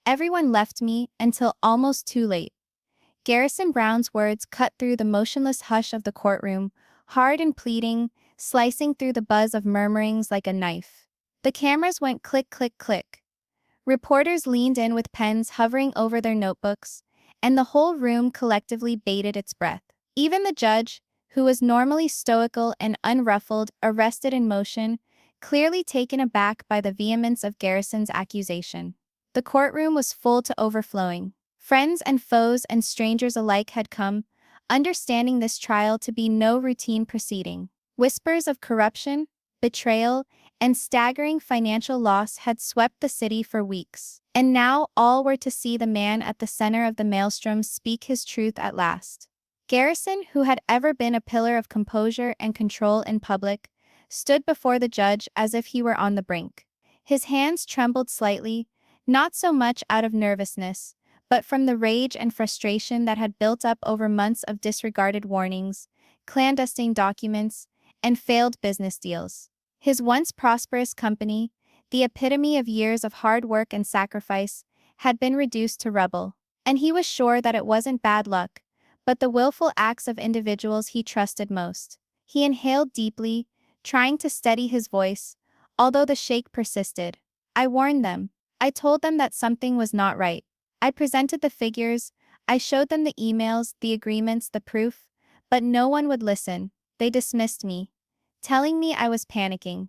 Everyone left me until almost too late. Garrison Brown's words cut through the motionless hush of the courtroom, hard and pleading, slicing through the buzz of murmurings like a knife. The cameras went click, click, click. Reporters leaned in with pens hovering over their notebooks, and the whole room collectively bated its breath. Even the judge, who was normally stoical and unruffled, arrested in motion, clearly taken aback by the vehemence of Garrison's accusation. The courtroom was full to overflowing. Friends and foes and strangers alike had come, understanding this trial to be no routine proceeding. Whispers of corruption, betrayal, and staggering financial loss had swept the city for weeks. And now all were to see the man at the center of the maelstrom speak his truth at last. Garrison, who had ever been a pillar of composure and control in public, stood before the judge as if he were on the brink. His hands trembled slightly, not so much out of nervousness, but from the rage and frustration that had built up over months of disregarded warnings, clandestine documents, and failed business deals. His once prosperous company, the epitome of years of hard work and sacrifice, had been reduced to rubble. And he was sure that it wasn't bad luck, but the willful acts of individuals he trusted most. He inhaled deeply, trying to steady his voice, although the shake persisted. I warned them. I told them that something was not right. I presented the figures, I showed them the emails, the agreements, the proof, but no one would listen. They dismissed me, telling me I was panicking.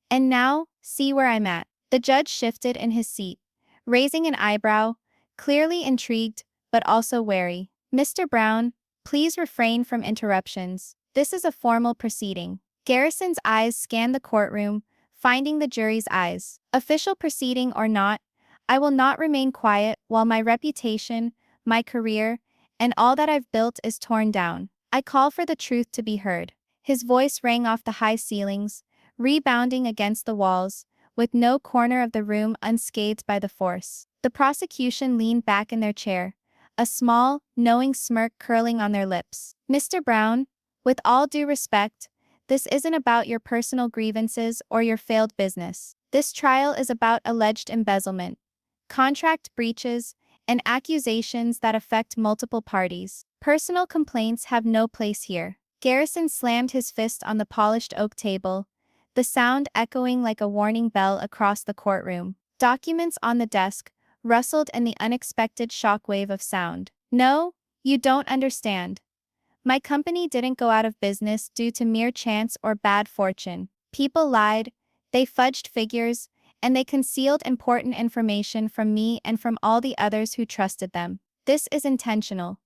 And now, see where I'm at. The judge shifted in his seat, raising an eyebrow, clearly intrigued, but also wary. Mr. Brown, please refrain from interruptions. This is a formal proceeding. Garrison's eyes scanned the courtroom, finding the jury's eyes. Official proceeding or not, I will not remain quiet while my reputation, my career, and all that I've built is torn down. I call for the truth to be heard. His voice rang off the high ceilings, rebounding against the walls, with no corner of the room unscathed by the force. The prosecution leaned back in their chair, a small, knowing smirk curling on their lips. Mr. Brown, with all due respect, this isn't about your personal grievances or your failed business. This trial is about alleged embezzlement, contract breaches, and accusations that affect multiple parties. Personal complaints have no place here. Garrison slammed his fist on the polished oak table, the sound echoing like a warning bell across the courtroom. Documents on the desk rustled in the unexpected shockwave of sound. No, you don't understand. My company didn't go out of business due to mere chance or bad fortune. People lied, they fudged figures, and they concealed important information from me and from all the others who trusted them. This is intentional,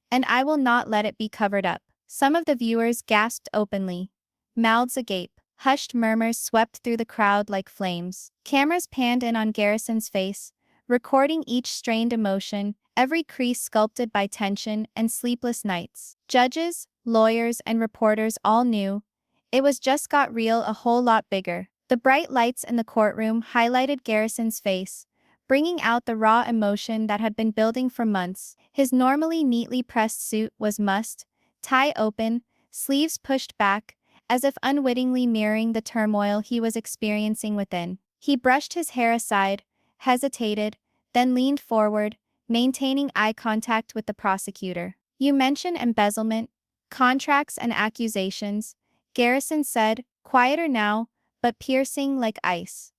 and I will not let it be covered up. Some of the viewers gasped openly, mouths agape. Hushed murmurs swept through the crowd like flames. Cameras panned in on Garrison's face, recording each strained emotion, every crease sculpted by tension and sleepless nights. Judges, lawyers, and reporters all knew it was just got real a whole lot bigger. The bright lights in the courtroom highlighted Garrison's face, bringing out the raw emotion that had been building for months. His normally neatly pressed suit was mussed, tie open, sleeves pushed back, as if unwittingly mirroring the turmoil he was experiencing within. He brushed his hair aside, hesitated, then leaned forward, maintaining eye contact with the prosecutor. You mention embezzlement, contracts and accusations, Garrison said, quieter now, but piercing like ice.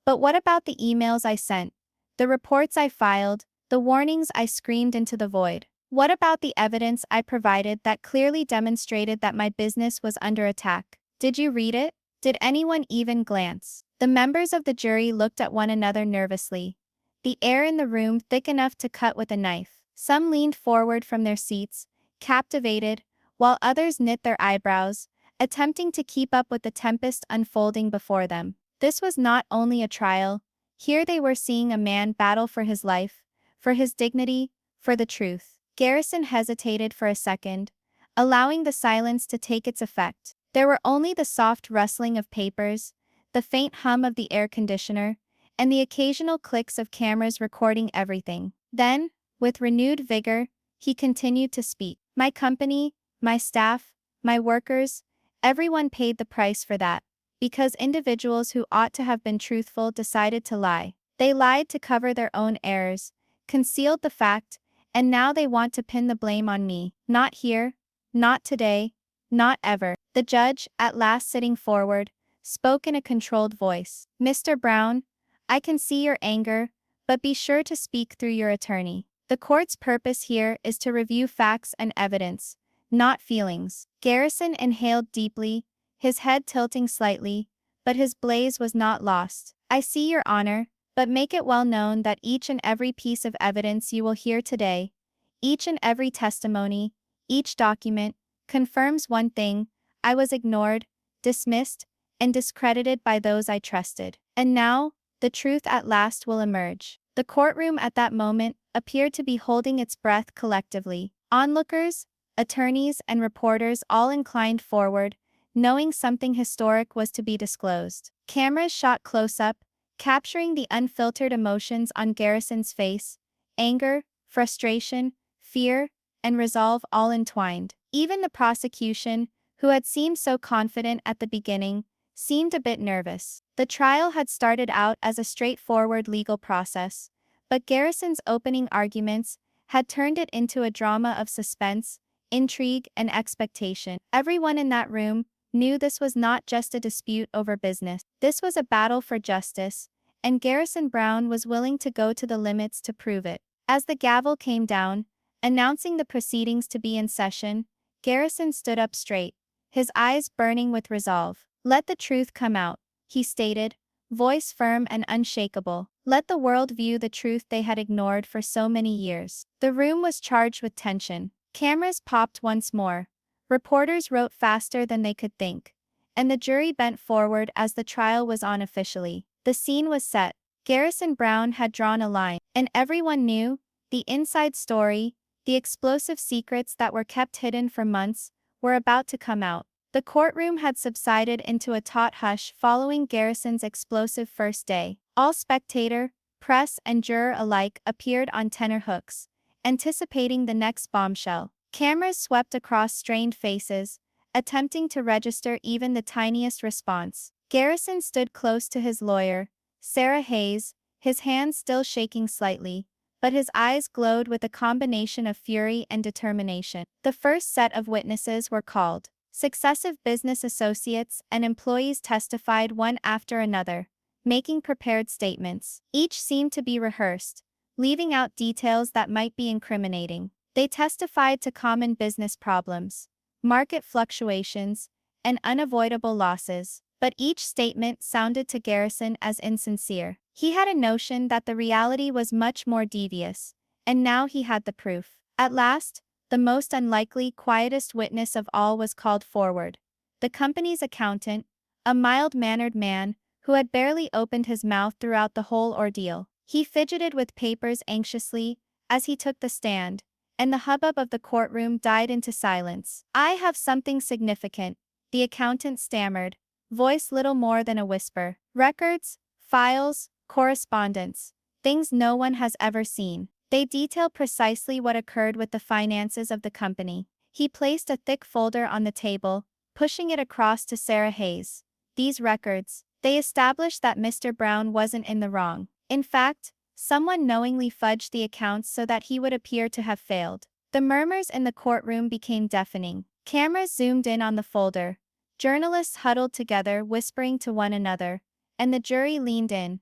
But what about the emails I sent, the reports I filed, the warnings I screamed into the void? What about the evidence I provided that clearly demonstrated that my business was under attack? Did you read it? Did anyone even glance? The members of the jury looked at one another nervously, the air in the room thick enough to cut with a knife. Some leaned forward from their seats, captivated, while others knit their eyebrows, attempting to keep up with the tempest unfolding before them. This was not only a trial. Here they were seeing a man battle for his life, for his dignity, for the truth. Garrison hesitated for a second, allowing the silence to take its effect. There were only the soft rustling of papers, the faint hum of the air conditioner, and the occasional clicks of cameras recording everything. Then, with renewed vigor, he continued to speak. My company, my staff, my workers, everyone paid the price for that, because individuals who ought to have been truthful decided to lie. They lied to cover their own errors, concealed the fact, and now they want to pin the blame on me. Not here, not today, not ever. The judge, at last sitting forward, spoke in a controlled voice. Mr. Brown, I can see your anger, but be sure to speak through your attorney. The court's purpose here is to review facts and evidence, not feelings. Garrison inhaled deeply, his head tilting slightly, but his blaze was not lost. I see, Your Honor, but make it well known that each and every piece of evidence you will hear today, each and every testimony, each document, confirms one thing: I was ignored, dismissed, and discredited by those I trusted. And now, the truth at last will emerge. The courtroom at that moment appeared to be holding its breath collectively. Onlookers, attorneys, and reporters all inclined forward, knowing something historic was to be disclosed. Cameras shot close up, capturing the unfiltered emotions on Garrison's face: anger, frustration, fear, and resolve all entwined. Even the prosecution, who had seemed so confident at the beginning, seemed a bit nervous. The trial had started out as a straightforward legal process, but Garrison's opening arguments had turned it into a drama of suspense, intrigue, and expectation. Everyone in that room knew this was not just a dispute over business. This was a battle for justice, and Garrison Brown was willing to go to the limits to prove it. As the gavel came down, announcing the proceedings to be in session, Garrison stood up straight, his eyes burning with resolve. Let the truth come out, he stated, voice firm and unshakable. Let the world view the truth they had ignored for so many years. The room was charged with tension. Cameras popped once more. Reporters wrote faster than they could think, and the jury bent forward as the trial was on officially. The scene was set. Garrison Brown had drawn a line, and everyone knew the inside story, the explosive secrets that were kept hidden for months, were about to come out. The courtroom had subsided into a taut hush following Garrison's explosive first day. All spectator, press, and juror alike appeared on tenterhooks, anticipating the next bombshell. Cameras swept across strained faces, attempting to register even the tiniest response. Garrison stood close to his lawyer, Sarah Hayes, his hands still shaking slightly, but his eyes glowed with a combination of fury and determination. The first set of witnesses were called. Successive business associates and employees testified one after another, making prepared statements. Each seemed to be rehearsed, leaving out details that might be incriminating. They testified to common business problems, market fluctuations, and unavoidable losses, but each statement sounded to Garrison as insincere. He had a notion that the reality was much more devious, and now he had the proof. At last, the most unlikely, quietest witness of all was called forward. The company's accountant, a mild-mannered man who had barely opened his mouth throughout the whole ordeal. He fidgeted with papers anxiously as he took the stand, and the hubbub of the courtroom died into silence. I have something significant, the accountant stammered, voice little more than a whisper. Records, files, correspondence, things no one has ever seen. They detail precisely what occurred with the finances of the company. He placed a thick folder on the table, pushing it across to Sarah Hayes. These records, they established that Mr. Brown wasn't in the wrong. In fact, someone knowingly fudged the accounts so that he would appear to have failed. The murmurs in the courtroom became deafening. Cameras zoomed in on the folder. Journalists huddled together, whispering to one another, and the jury leaned in,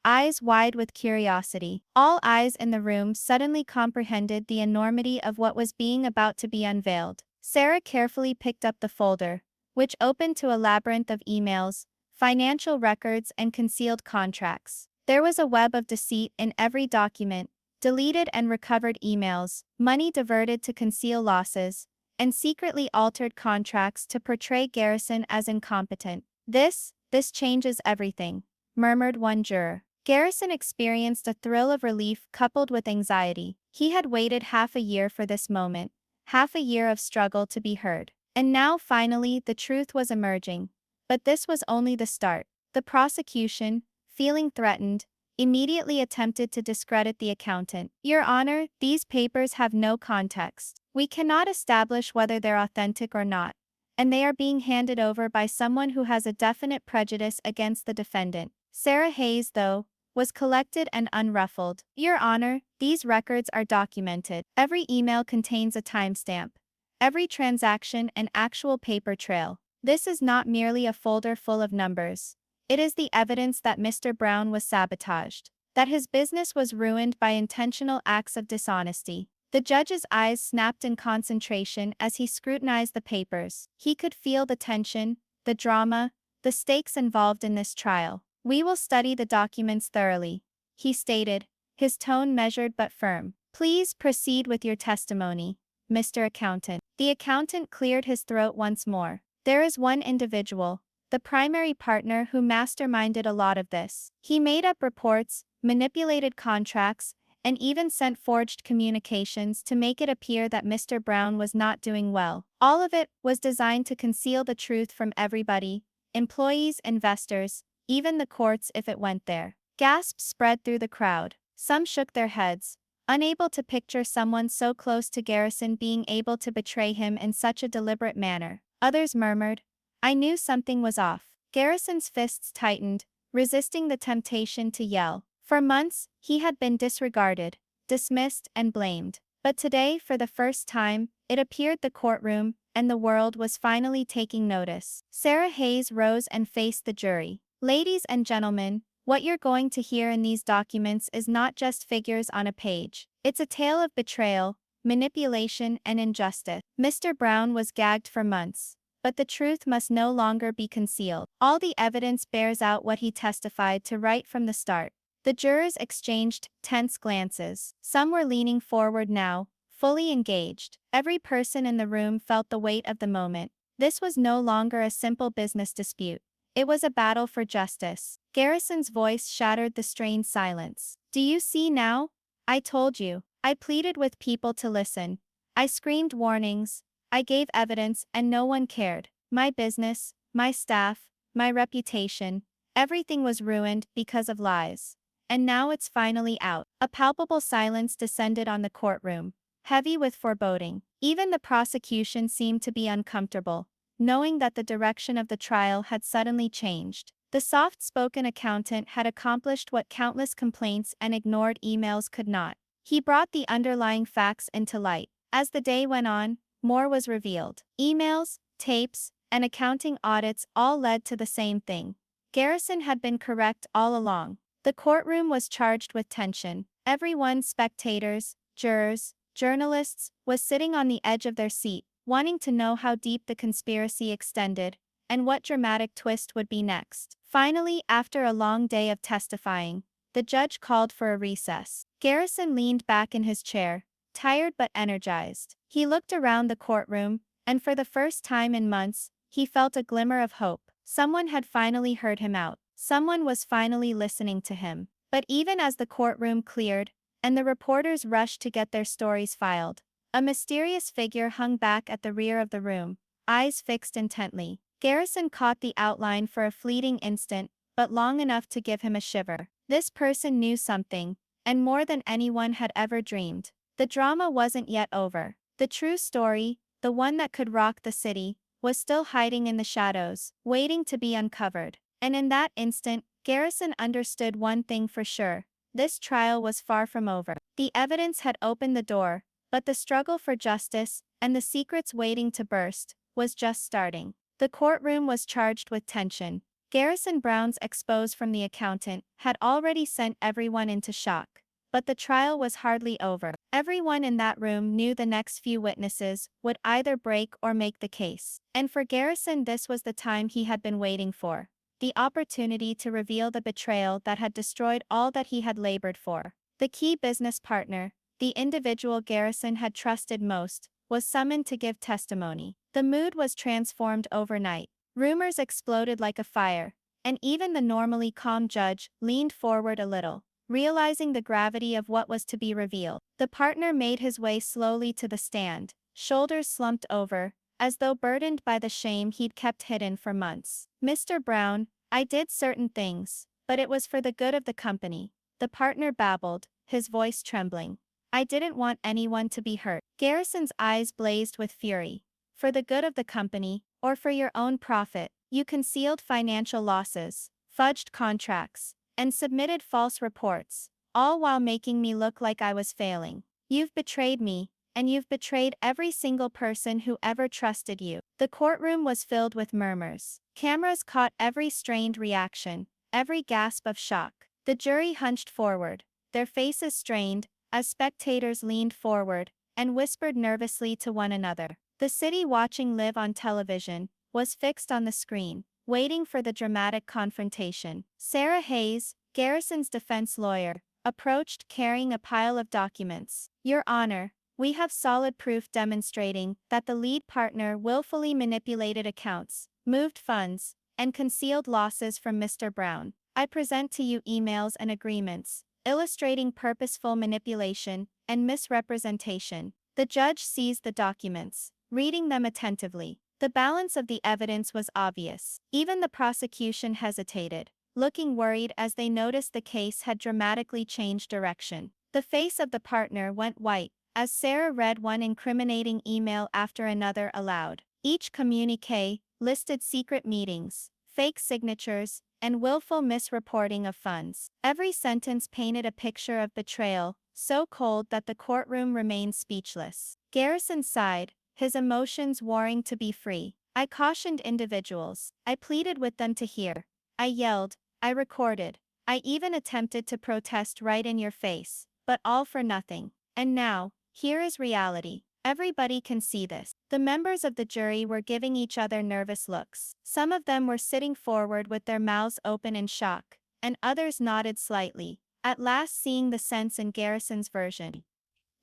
eyes wide with curiosity. All eyes in the room suddenly comprehended the enormity of what was about to be unveiled. Sarah carefully picked up the folder, which opened to a labyrinth of emails, financial records, and concealed contracts. There was a web of deceit in every document: deleted and recovered emails, money diverted to conceal losses, and secretly altered contracts to portray Garrison as incompetent. This changes everything, murmured one juror. Garrison experienced a thrill of relief coupled with anxiety. He had waited half a year for this moment, half a year of struggle to be heard. And now finally the truth was emerging. But this was only the start. The prosecution, feeling threatened, immediately attempted to discredit the accountant. Your Honor, these papers have no context. We cannot establish whether they're authentic or not, and they are being handed over by someone who has a definite prejudice against the defendant. Sarah Hayes, though, was collected and unruffled. Your Honor, these records are documented. Every email contains a timestamp. Every transaction an actual paper trail. This is not merely a folder full of numbers. It is the evidence that Mr. Brown was sabotaged, that his business was ruined by intentional acts of dishonesty. The judge's eyes snapped in concentration as he scrutinized the papers. He could feel the tension, the drama, the stakes involved in this trial. We will study the documents thoroughly, he stated, his tone measured but firm. Please proceed with your testimony, Mr. Accountant. The accountant cleared his throat once more. There is one individual, the primary partner who masterminded a lot of this. He made up reports, manipulated contracts, and even sent forged communications to make it appear that Mr. Brown was not doing well. All of it was designed to conceal the truth from everybody, employees, investors, even the courts if it went there. Gasps spread through the crowd. Some shook their heads, unable to picture someone so close to Garrison being able to betray him in such a deliberate manner. Others murmured, "I knew something was off." Garrison's fists tightened, resisting the temptation to yell. For months, he had been disregarded, dismissed, and blamed. But today, for the first time, it appeared the courtroom, and the world was finally taking notice. Sarah Hayes rose and faced the jury. "Ladies and gentlemen, what you're going to hear in these documents is not just figures on a page. It's a tale of betrayal, manipulation, and injustice." Mr. Brown was gagged for months, but the truth must no longer be concealed. All the evidence bears out what he testified to right from the start. The jurors exchanged tense glances. Some were leaning forward now, fully engaged. Every person in the room felt the weight of the moment. This was no longer a simple business dispute. It was a battle for justice. Garrison's voice shattered the strained silence. "Do you see now? I told you. I pleaded with people to listen. I screamed warnings. I gave evidence and no one cared. My business, my staff, my reputation, everything was ruined because of lies. And now it's finally out." A palpable silence descended on the courtroom, heavy with foreboding. Even the prosecution seemed to be uncomfortable, knowing that the direction of the trial had suddenly changed. The soft-spoken accountant had accomplished what countless complaints and ignored emails could not. He brought the underlying facts into light. As the day went on, more was revealed. Emails, tapes, and accounting audits all led to the same thing. Garrison had been correct all along. The courtroom was charged with tension. Everyone, spectators, jurors, journalists, was sitting on the edge of their seat, wanting to know how deep the conspiracy extended, and what dramatic twist would be next. Finally, after a long day of testifying, the judge called for a recess. Garrison leaned back in his chair, tired but energized. He looked around the courtroom, and for the first time in months, he felt a glimmer of hope. Someone had finally heard him out. Someone was finally listening to him. But even as the courtroom cleared, and the reporters rushed to get their stories filed, a mysterious figure hung back at the rear of the room, eyes fixed intently. Garrison caught the outline for a fleeting instant, but long enough to give him a shiver. This person knew something, and more than anyone had ever dreamed. The drama wasn't yet over. The true story, the one that could rock the city, was still hiding in the shadows, waiting to be uncovered. And in that instant, Garrison understood one thing for sure. This trial was far from over. The evidence had opened the door, but the struggle for justice, and the secrets waiting to burst, was just starting. The courtroom was charged with tension. Garrison Brown's expose from the accountant had already sent everyone into shock. But the trial was hardly over. Everyone in that room knew the next few witnesses would either break or make the case. And for Garrison, this was the time he had been waiting for. The opportunity to reveal the betrayal that had destroyed all that he had labored for. The key business partner, the individual Garrison had trusted most, was summoned to give testimony. The mood was transformed overnight. Rumors exploded like a fire, and even the normally calm judge leaned forward a little, realizing the gravity of what was to be revealed. The partner made his way slowly to the stand, shoulders slumped over, as though burdened by the shame he'd kept hidden for months. "Mr. Brown, I did certain things, but it was for the good of the company," the partner babbled, his voice trembling. "I didn't want anyone to be hurt." Garrison's eyes blazed with fury. "For the good of the company, or for your own profit, you concealed financial losses, fudged contracts, and submitted false reports, all while making me look like I was failing. You've betrayed me, and you've betrayed every single person who ever trusted you. The courtroom was filled with murmurs. Cameras caught every strained reaction, every gasp of shock. The jury hunched forward, their faces strained, as spectators leaned forward and whispered nervously to one another. The city watching live on television was fixed on the screen, waiting for the dramatic confrontation. Sarah Hayes, Garrison's defense lawyer, approached carrying a pile of documents. Your Honor, we have solid proof demonstrating that the lead partner willfully manipulated accounts, moved funds, and concealed losses from Mr. Brown. I present to you emails and agreements, illustrating purposeful manipulation and misrepresentation. The judge seized the documents, reading them attentively. The balance of the evidence was obvious. Even the prosecution hesitated, looking worried as they noticed the case had dramatically changed direction. The face of the partner went white as Sarah read one incriminating email after another aloud. Each communique listed secret meetings, fake signatures, and willful misreporting of funds. Every sentence painted a picture of betrayal, so cold that the courtroom remained speechless. Garrison sighed, his emotions warring to be free. I cautioned individuals. I pleaded with them to hear. I yelled. I recorded. I even attempted to protest right in your face, but all for nothing. And now, here is reality. Everybody can see this. The members of the jury were giving each other nervous looks. Some of them were sitting forward with their mouths open in shock, and others nodded slightly, at last seeing the sense in Garrison's version.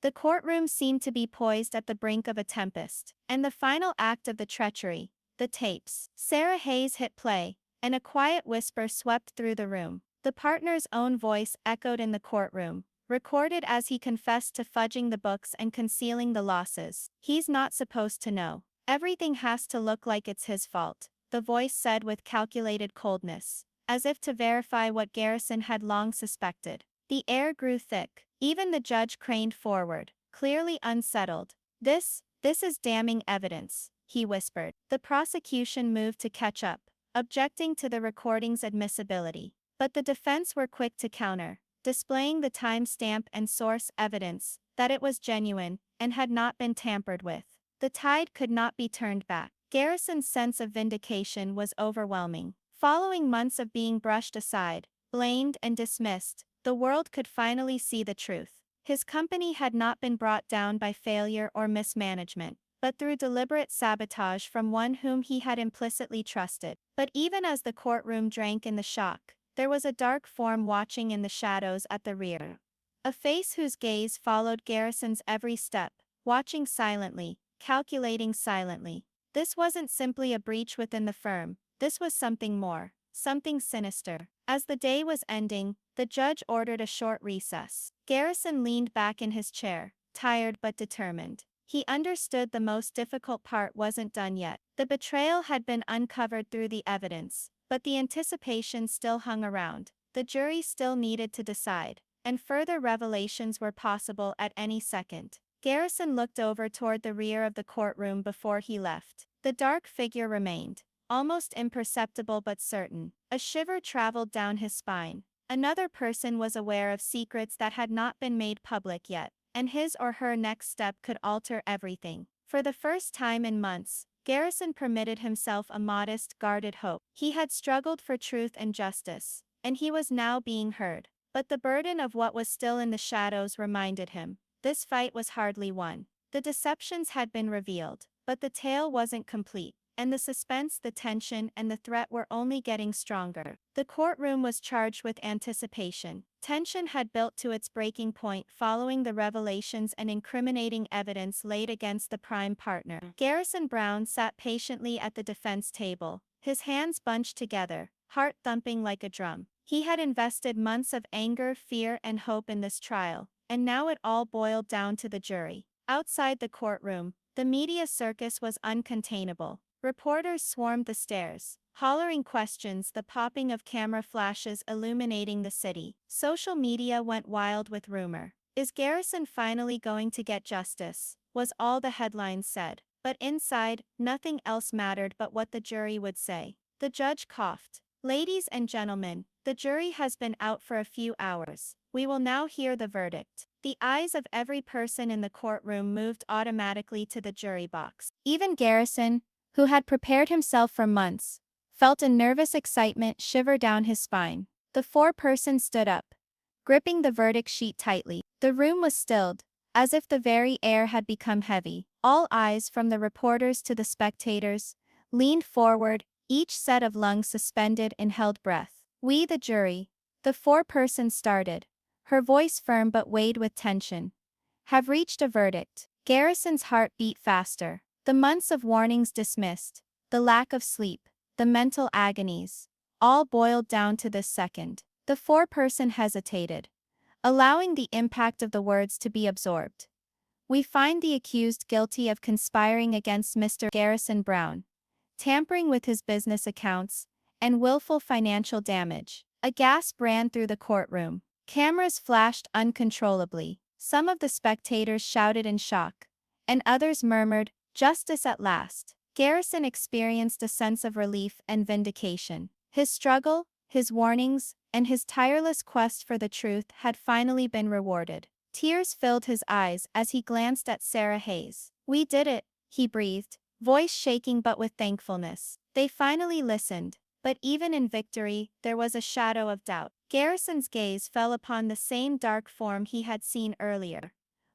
The courtroom seemed to be poised at the brink of a tempest, and the final act of the treachery, the tapes. Sarah Hayes hit play, and a quiet whisper swept through the room. The partner's own voice echoed in the courtroom, recorded as he confessed to fudging the books and concealing the losses. He's not supposed to know. Everything has to look like it's his fault, the voice said with calculated coldness, as if to verify what Garrison had long suspected. The air grew thick. Even the judge craned forward, clearly unsettled. This is damning evidence, he whispered. The prosecution moved to catch up, objecting to the recording's admissibility. But the defense were quick to counter, displaying the timestamp and source evidence that it was genuine and had not been tampered with. The tide could not be turned back. Garrison's sense of vindication was overwhelming. Following months of being brushed aside, blamed and dismissed, the world could finally see the truth. His company had not been brought down by failure or mismanagement, but through deliberate sabotage from one whom he had implicitly trusted. But even as the courtroom drank in the shock, there was a dark form watching in the shadows at the rear. A face whose gaze followed Garrison's every step, watching silently, calculating silently. This wasn't simply a breach within the firm, this was something more, something sinister. As the day was ending, the judge ordered a short recess. Garrison leaned back in his chair, tired but determined. He understood the most difficult part wasn't done yet. The betrayal had been uncovered through the evidence, but the anticipation still hung around. The jury still needed to decide, and further revelations were possible at any second. Garrison looked over toward the rear of the courtroom before he left. The dark figure remained, almost imperceptible but certain. A shiver traveled down his spine. Another person was aware of secrets that had not been made public yet, and his or her next step could alter everything. For the first time in months, Garrison permitted himself a modest, guarded hope. He had struggled for truth and justice, and he was now being heard. But the burden of what was still in the shadows reminded him. This fight was hardly won. The deceptions had been revealed, but the tale wasn't complete. And the suspense, the tension, and the threat were only getting stronger. The courtroom was charged with anticipation. Tension had built to its breaking point following the revelations and incriminating evidence laid against the prime partner. Garrison Brown sat patiently at the defense table, his hands bunched together, heart thumping like a drum. He had invested months of anger, fear, and hope in this trial, and now it all boiled down to the jury. Outside the courtroom, the media circus was uncontainable. Reporters swarmed the stairs, hollering questions, the popping of camera flashes illuminating the city. Social media went wild with rumor. Is Garrison finally going to get justice? Was all the headlines said. But inside, nothing else mattered but what the jury would say. The judge coughed. Ladies and gentlemen, The jury has been out for a few hours. We will now hear the verdict. The eyes of every person in the courtroom moved automatically to the jury box. Even Garrison, who had prepared himself for months, felt a nervous excitement shiver down his spine. The foreperson stood up, gripping the verdict sheet tightly. The room was stilled, as if the very air had become heavy. All eyes, from the reporters to the spectators, leaned forward, each set of lungs suspended in held breath. "We, the jury," the foreperson started, her voice firm but weighted with tension, "have reached a verdict." Garrison's heart beat faster. The months of warnings dismissed, the lack of sleep, the mental agonies, all boiled down to this second. The foreperson hesitated, allowing the impact of the words to be absorbed. "We find the accused guilty of conspiring against Mr. Garrison Brown, tampering with his business accounts, and willful financial damage." A gasp ran through the courtroom. Cameras flashed uncontrollably. Some of the spectators shouted in shock, and others murmured, "Justice at last." Garrison experienced a sense of relief and vindication. His struggle, his warnings, and his tireless quest for the truth had finally been rewarded. Tears filled his eyes as he glanced at Sarah Hayes. "We did it," he breathed, voice shaking but with thankfulness. They finally listened, but even in victory, there was a shadow of doubt. Garrison's gaze fell upon the same dark form he had seen earlier,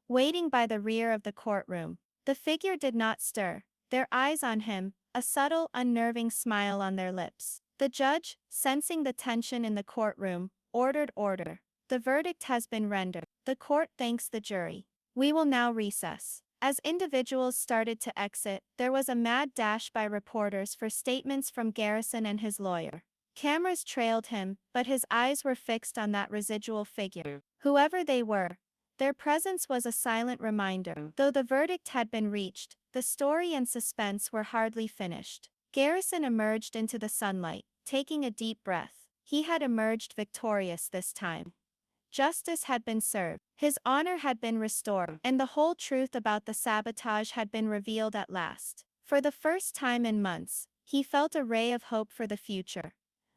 waiting by the rear of the courtroom. The figure did not stir, their eyes on him, a subtle, unnerving smile on their lips. The judge, sensing the tension in the courtroom, ordered order. "The verdict has been rendered. The court thanks the jury. We will now recess." As individuals started to exit, there was a mad dash by reporters for statements from Garrison and his lawyer. Cameras trailed him, but his eyes were fixed on that residual figure. Whoever they were, their presence was a silent reminder. Though the verdict had been reached, the story and suspense were hardly finished. Garrison emerged into the sunlight, taking a deep breath. He had emerged victorious this time. Justice had been served, his honor had been restored, and the whole truth about the sabotage had been revealed at last. For the first time in months, he felt a ray of hope for the future.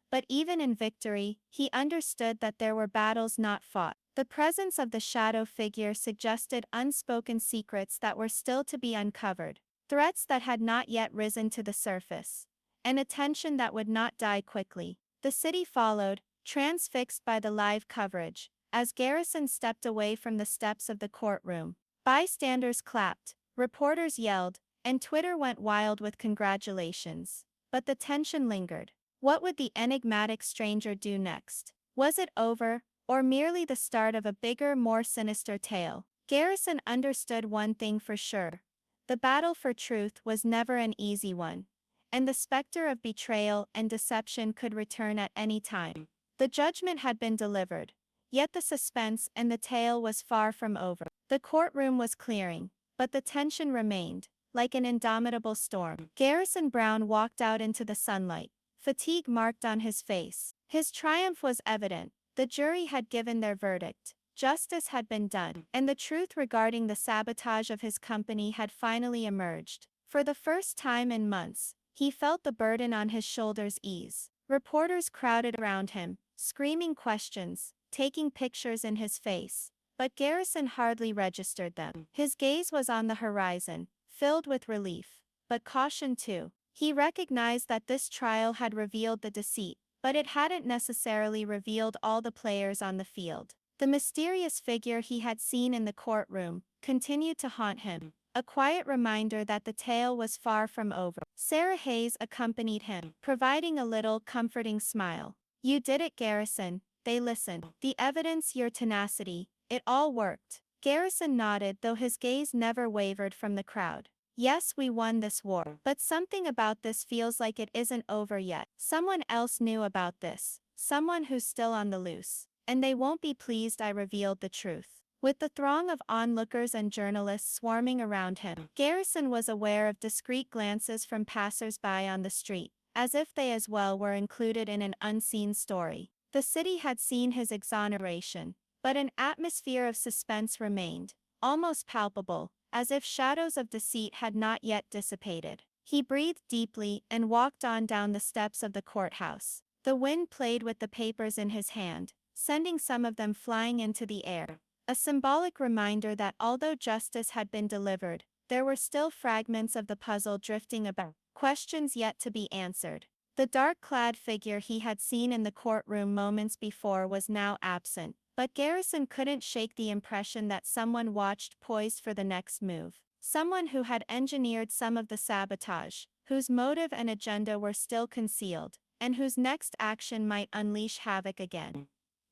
But even in victory, he understood that there were battles not fought. The presence of the shadow figure suggested unspoken secrets that were still to be uncovered, threats that had not yet risen to the surface, and a tension that would not die quickly. The city followed, transfixed by the live coverage, as Garrison stepped away from the steps of the courtroom. Bystanders clapped, reporters yelled, and Twitter went wild with congratulations. But the tension lingered. What would the enigmatic stranger do next? Was it over, or merely the start of a bigger, more sinister tale? Garrison understood one thing for sure. The battle for truth was never an easy one, and the specter of betrayal and deception could return at any time. The judgment had been delivered, yet the suspense and the tale was far from over. The courtroom was clearing, but the tension remained, like an indomitable storm. Garrison Brown walked out into the sunlight, fatigue marked on his face. His triumph was evident. The jury had given their verdict. Justice had been done, and the truth regarding the sabotage of his company had finally emerged. For the first time in months, he felt the burden on his shoulders ease. Reporters crowded around him, screaming questions, taking pictures in his face. But Garrison hardly registered them. His gaze was on the horizon, filled with relief, but caution too. He recognized that this trial had revealed the deceit, but it hadn't necessarily revealed all the players on the field. The mysterious figure he had seen in the courtroom continued to haunt him, a quiet reminder that the tale was far from over. Sarah Hayes accompanied him, providing a little comforting smile. "You did it, Garrison." They listened. "The evidence, your tenacity, it all worked." Garrison nodded, though his gaze never wavered from the crowd. "Yes, we won this war. But something about this feels like it isn't over yet. Someone else knew about this. Someone who's still on the loose. And they won't be pleased I revealed the truth." With the throng of onlookers and journalists swarming around him, Garrison was aware of discreet glances from passers-by on the street, as if they as well were included in an unseen story. The city had seen his exoneration, but an atmosphere of suspense remained, almost palpable, as if shadows of deceit had not yet dissipated. He breathed deeply and walked on down the steps of the courthouse. The wind played with the papers in his hand, sending some of them flying into the air. A symbolic reminder that although justice had been delivered, there were still fragments of the puzzle drifting about, questions yet to be answered. The dark-clad figure he had seen in the courtroom moments before was now absent, but Garrison couldn't shake the impression that someone watched, poised for the next move. Someone who had engineered some of the sabotage, whose motive and agenda were still concealed, and whose next action might unleash havoc again.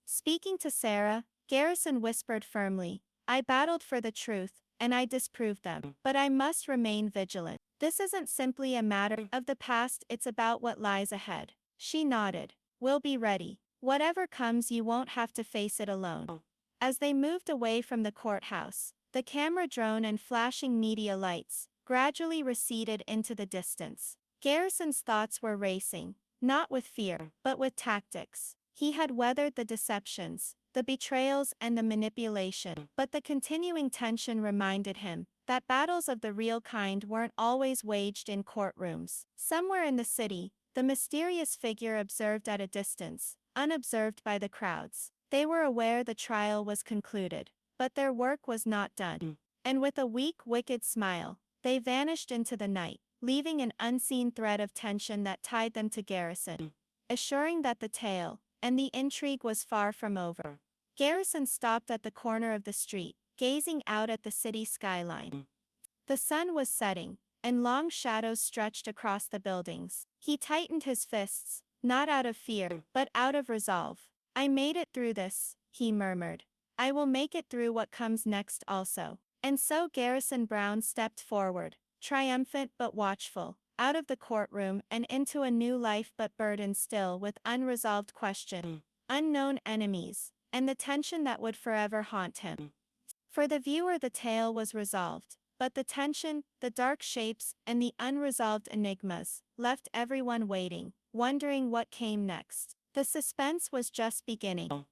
Speaking to Sarah, Garrison whispered firmly, "I battled for the truth, and I disproved them, but I must remain vigilant. This isn't simply a matter of the past, it's about what lies ahead." She nodded. "We'll be ready. Whatever comes, you won't have to face it alone." As they moved away from the courthouse, the camera drone and flashing media lights gradually receded into the distance. Garrison's thoughts were racing, not with fear, but with tactics. He had weathered the deceptions, the betrayals and the manipulation, but the continuing tension reminded him that battles of the real kind weren't always waged in courtrooms. Somewhere in the city, the mysterious figure observed at a distance, unobserved by the crowds. They were aware the trial was concluded, but their work was not done. And with a weak, wicked smile, they vanished into the night, leaving an unseen thread of tension that tied them to Garrison, assuring that the tale and the intrigue was far from over. Garrison stopped at the corner of the street, gazing out at the city skyline. The sun was setting, and long shadows stretched across the buildings. He tightened his fists, not out of fear, but out of resolve. "I made it through this," he murmured. "I will make it through what comes next also." And so Garrison Brown stepped forward, triumphant but watchful, out of the courtroom and into a new life but burdened still with unresolved questions, unknown enemies, and the tension that would forever haunt him. For the viewer, the tale was resolved, but the tension, the dark shapes, and the unresolved enigmas left everyone waiting, wondering what came next. The suspense was just beginning.